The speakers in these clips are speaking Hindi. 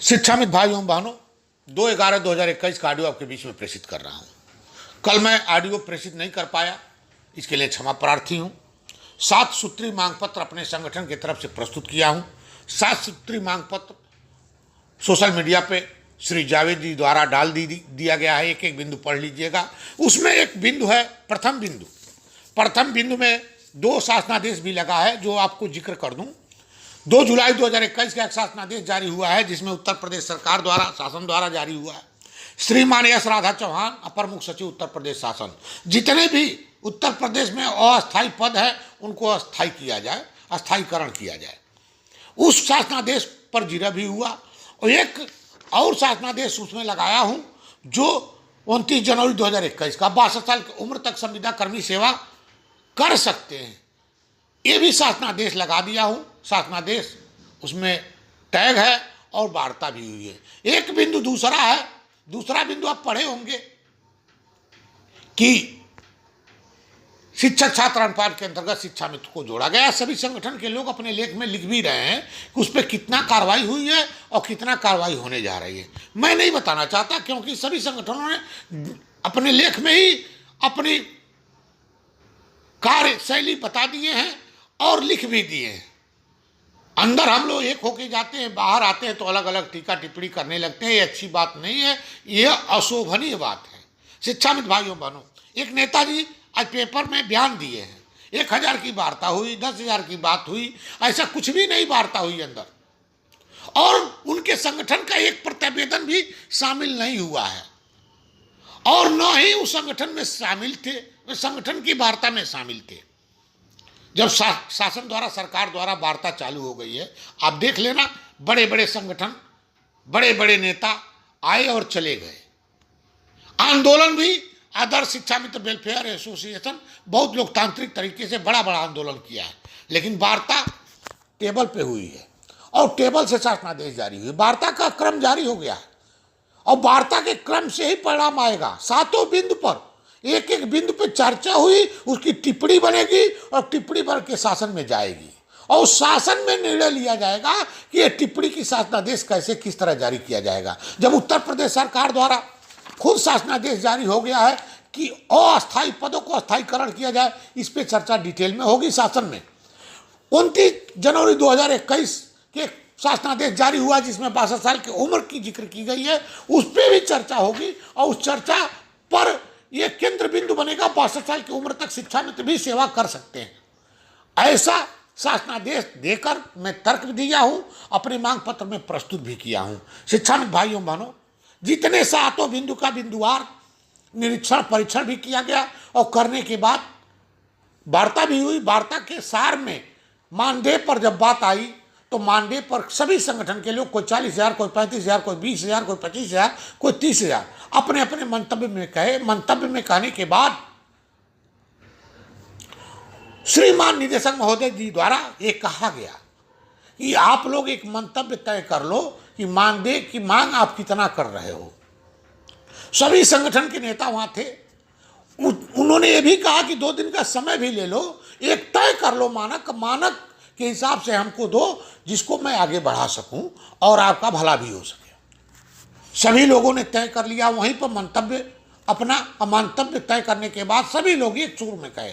शिक्षामित भाइयों एवं बहनों, 2/11/2021 का ऑडियो आपके बीच में प्रेषित कर रहा हूं। कल मैं ऑडियो प्रेषित नहीं कर पाया, इसके लिए क्षमा प्रार्थी हूं। 7 सूत्रीय मांग पत्र अपने संगठन की तरफ से प्रस्तुत किया हूं। 7 सूत्रीय मांग पत्र सोशल मीडिया पे श्री जावेद जी द्वारा डाल दिया गया है। एक एक बिंदु पढ़ लीजिएगा। उसमें एक बिंदु है प्रथम बिंदु में 2 शासनादेश भी लगा है, जो आपको जिक्र कर दूं। 2 जुलाई 2021 का एक शासनादेश जारी हुआ है, जिसमें उत्तर प्रदेश सरकार द्वारा शासन द्वारा जारी हुआ है। श्रीमान यश राधा चौहान, अपर मुख्य सचिव उत्तर प्रदेश शासन, जितने भी उत्तर प्रदेश में अस्थायी पद है उनको अस्थायी किया जाए, अस्थायीकरण किया जाए। उस शासनादेश पर जिरा भी हुआ। और एक और शासनादेश उसमें लगाया हूं, जो 29 जनवरी 2021 का 62 साल की उम्र तक संविदा कर्मी सेवा कर सकते हैं, ये भी शासनादेश लगा दिया हूं। शासनादेश उसमें टैग है और वार्ता भी हुई है। एक बिंदु दूसरा है, दूसरा बिंदु आप पढ़े होंगे कि शिक्षक छात्र अनुपात के अंतर्गत शिक्षा मित्र को जोड़ा गया। सभी संगठन के लोग अपने लेख में लिख भी रहे हैं कि उस पर कितना कार्रवाई हुई है और कितना कार्रवाई होने जा रही है। मैं नहीं बताना चाहता, क्योंकि सभी संगठनों ने अपने लेख में ही अपनी कार्यशैली बता दिए हैं और लिख भी दिए हैं। अंदर हम लोग एक होके जाते हैं, बाहर आते हैं तो अलग अलग टीका टिप्पणी करने लगते हैं। ये अच्छी बात नहीं है, ये अशोभनीय बात है। शिक्षामित भाइयों बहनों, एक नेताजी आज पेपर में बयान दिए हैं, 1000 की वार्ता हुई, 10,000 की बात हुई, ऐसा कुछ भी नहीं वार्ता हुई अंदर। और उनके संगठन का एक प्रतिवेदन भी शामिल नहीं हुआ है, और न ही उस संगठन में शामिल थे, वे संगठन की वार्ता में शामिल थे। जब शासन द्वारा, सरकार द्वारा वार्ता चालू हो गई है, आप देख लेना, बड़े बड़े संगठन, बड़े बड़े नेता आए और चले गए। आंदोलन भी आदर्श शिक्षा मित्र वेलफेयर एसोसिएशन बहुत लोकतांत्रिक तरीके से बड़ा बड़ा आंदोलन किया है, लेकिन वार्ता टेबल पे हुई है और टेबल से शासनादेश जारी हुई। वार्ता का क्रम जारी हो गया है और वार्ता के क्रम से ही परिणाम आएगा। 7 बिंदु पर एक एक बिंदु पे चर्चा हुई, उसकी टिप्पणी बनेगी और टिप्पणी बन के शासन में जाएगी और शासन में निर्णय लिया जाएगा कि यह टिप्पणी की शासनादेश कैसे, किस तरह जारी किया जाएगा। जब उत्तर प्रदेश सरकार द्वारा खुद शासनादेश जारी हो गया है कि अस्थायी पदों को अस्थायीकरण किया जाए, इस पे चर्चा डिटेल में होगी शासन में। 29 जनवरी 2021 के शासनादेश जारी हुआ, जिसमें 62 साल की उम्र की जिक्र की गई है, उस पर भी चर्चा होगी और उस चर्चा पर यह केंद्र बिंदु बनेगा। 62 साल की उम्र तक शिक्षा मित्र भी सेवा कर सकते हैं। ऐसा शासनादेश देकर मैं तर्क भी दिया हूं, अपने मांग पत्र में प्रस्तुत भी किया हूं। शिक्षा मित्र भाइयों बहनों, जितने 7 बिंदु का बिंदुवार निरीक्षण परीक्षण भी किया गया और करने के बाद वार्ता भी हुई। वार्ता के सार में मानदेय पर जब बात आई तो मानदेय पर सभी संगठन के लोग, कोई 40,000, कोई 35,000, कोई 20,000, कोई 25,000, कोई 30,000 अपने अपने मंतव्य में कहे। मंतव्य में कहने के बाद श्रीमान निदेशक महोदय जी द्वारा ये कहा गया कि आप लोग एक मंतव्य तय कर लो कि मानदेय की मांग आप कितना कर रहे हो। सभी संगठन के नेता वहां थे। उन्होंने ये भी कहा कि 2 दिन का समय भी ले लो, एक तय कर लो मानक के हिसाब से हमको दो, जिसको मैं आगे बढ़ा सकूं और आपका भला भी हो सके। सभी लोगों ने तय कर लिया। वहीं पर मंतव्य तय करने के बाद सभी लोग एक सुर में कहे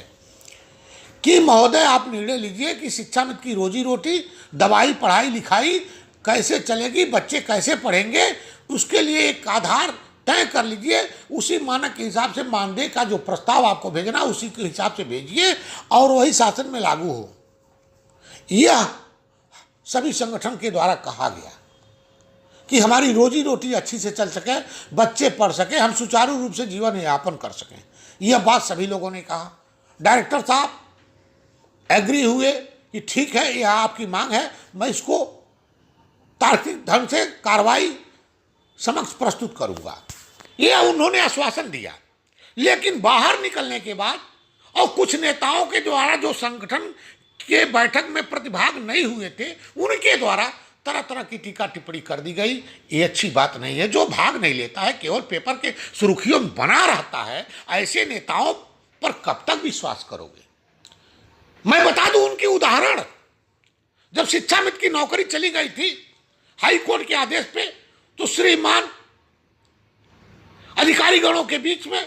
कि महोदय आप निर्णय लीजिए कि शिक्षा मित्र की रोजी रोटी, दवाई, पढ़ाई लिखाई कैसे चलेगी, बच्चे कैसे पढ़ेंगे, उसके लिए एक आधार तय कर लीजिए। उसी मानक के हिसाब से मानदेय का जो प्रस्ताव आपको भेजना, उसी के हिसाब से भेजिए और वही शासन में लागू हो। यह सभी संगठन के द्वारा कहा गया कि हमारी रोजी रोटी अच्छी से चल सके, बच्चे पढ़ सके, हम सुचारू रूप से जीवन यापन कर सकें। यह बात सभी लोगों ने कहा। डायरेक्टर साहब एग्री हुए कि ठीक है, यह आपकी मांग है, मैं इसको तार्किक ढंग से कार्रवाई समक्ष प्रस्तुत करूंगा। यह उन्होंने आश्वासन दिया। लेकिन बाहर निकलने के बाद और कुछ नेताओं के द्वारा, जो संगठन के बैठक में प्रतिभाग नहीं हुए थे, उनके द्वारा तरह तरह की टीका टिप्पणी कर दी गई। ये अच्छी बात नहीं है। जो भाग नहीं लेता है, केवल पेपर के सुर्खियों में बना रहता है, ऐसे नेताओं पर कब तक विश्वास करोगे। मैं बता दूं उनकी उदाहरण। जब शिक्षा मित्र की नौकरी चली गई थी, हाई कोर्ट के आदेश पे तो श्रीमान अधिकारीगणों के बीच में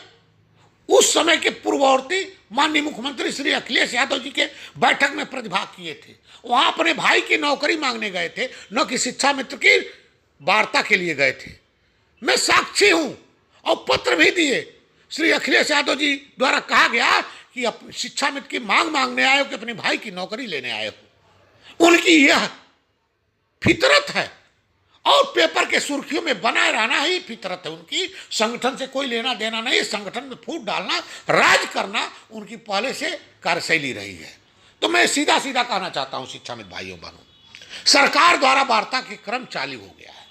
उस समय के पूर्ववर्ती माननीय मुख्यमंत्री श्री अखिलेश यादव जी के बैठक में प्रतिभाग किए थे। वहां अपने भाई की नौकरी मांगने गए थे, न कि शिक्षा मित्र की वार्ता के लिए गए थे। मैं साक्षी हूं और पत्र भी दिए। श्री अखिलेश यादव जी द्वारा कहा गया कि शिक्षा मित्र की मांग मांगने आए हो कि अपने भाई की नौकरी लेने आए हो। उनकी यह फितरत है और पेपर के सुर्खियों में बनाए रहना ही फितरत है उनकी। संगठन से कोई लेना देना नहीं, संगठन में फूट डालना, राज करना उनकी पहले से कार्यशैली रही है। तो मैं सीधा सीधा कहना चाहता हूं शिक्षामित्र भाइयों बहनों, सरकार द्वारा वार्ता के क्रम चालू हो गया है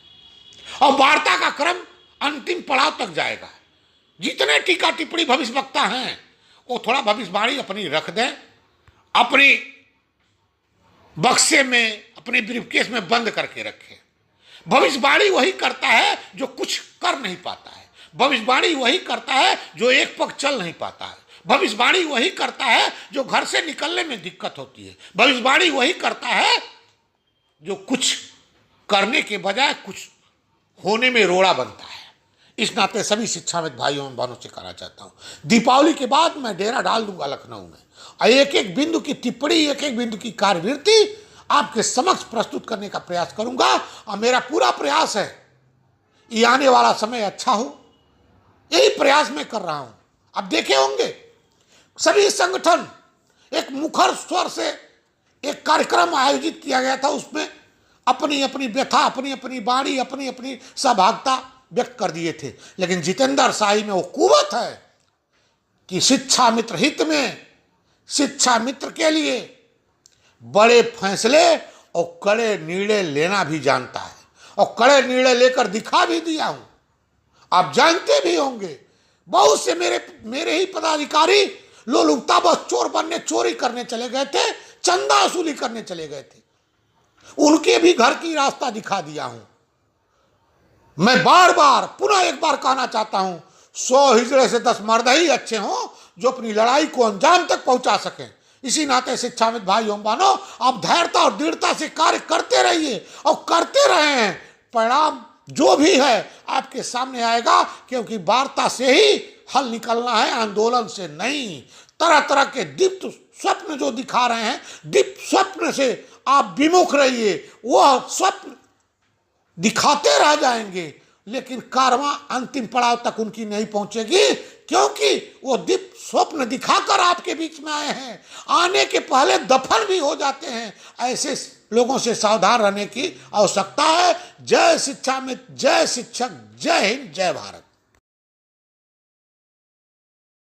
और वार्ता का क्रम अंतिम पड़ाव तक जाएगा। जितने टीका टिप्पणी भविष्य वक्ता हैं वो थोड़ा भविष्यवाणी अपनी रख दें, अपनी बक्से में, अपने ब्रीफकेस में बंद करके रखें। भविष्यवाणी वही करता है जो कुछ कर नहीं पाता है। भविष्यवाणी वही करता है जो एक पग चल नहीं पाता है। भविष्यवाणी वही करता है जो घर से निकलने में दिक्कत होती है। भविष्यवाणी वही करता है जो कुछ करने के बजाय कुछ होने में रोड़ा बनता है। इस नाते सभी शिक्षाविद भाइयों और बहनों से कहना चाहता हूं, दीपावली के बाद मैं डेरा डाल दूंगा लखनऊ में और एक एक बिंदु की टिप्पणी, एक एक बिंदु की कार्यवृत्ति आपके समक्ष प्रस्तुत करने का प्रयास करूंगा और मेरा पूरा प्रयास है ये आने वाला समय अच्छा हो। यही प्रयास मैं कर रहा हूं। अब देखे होंगे सभी संगठन एक मुखर स्वर से एक कार्यक्रम आयोजित किया गया था, उसमें अपनी अपनी व्यथा, अपनी अपनी वाणी, अपनी अपनी सहभागिता व्यक्त कर दिए थे। लेकिन जितेंद्र शाही में वो कुवत है कि शिक्षा मित्र हित में, शिक्षा मित्र के लिए बड़े फैसले और कड़े निर्णय लेना भी जानता है और कड़े निर्णय लेकर दिखा भी दिया हूं। आप जानते भी होंगे बहुत से मेरे ही पदाधिकारी लोलुपता बस चोर बनने, चोरी करने चले गए थे, चंदा वसूली करने चले गए थे, उनके भी घर की रास्ता दिखा दिया हूं। मैं बार बार पुनः एक बार कहना चाहता हूं, 100 हिजड़े से 10 मर्द ही अच्छे हों जो अपनी लड़ाई को अंजाम तक पहुंचा सकें। इसी नाते शिक्षाविद भाइयों बहनों, आप धैर्यता और दृढ़ता से कार्य करते रहिए और करते रहे हैं। परिणाम जो भी है आपके सामने आएगा, क्योंकि वार्ता से ही हल निकलना है, आंदोलन से नहीं। तरह तरह के दीप्त स्वप्न जो दिखा रहे हैं, दीप्त स्वप्न से आप विमुख रहिए। वह स्वप्न दिखाते रह जाएंगे लेकिन कारवां अंतिम पड़ाव तक उनकी नहीं पहुंचेगी, क्योंकि वो दीप स्वप्न दिखाकर आपके बीच में आए हैं, आने के पहले दफन भी हो जाते हैं। ऐसे लोगों से सावधान रहने की आवश्यकता है। जय शिक्षा मित्र, जय शिक्षक, जय हिंद, जय भारत।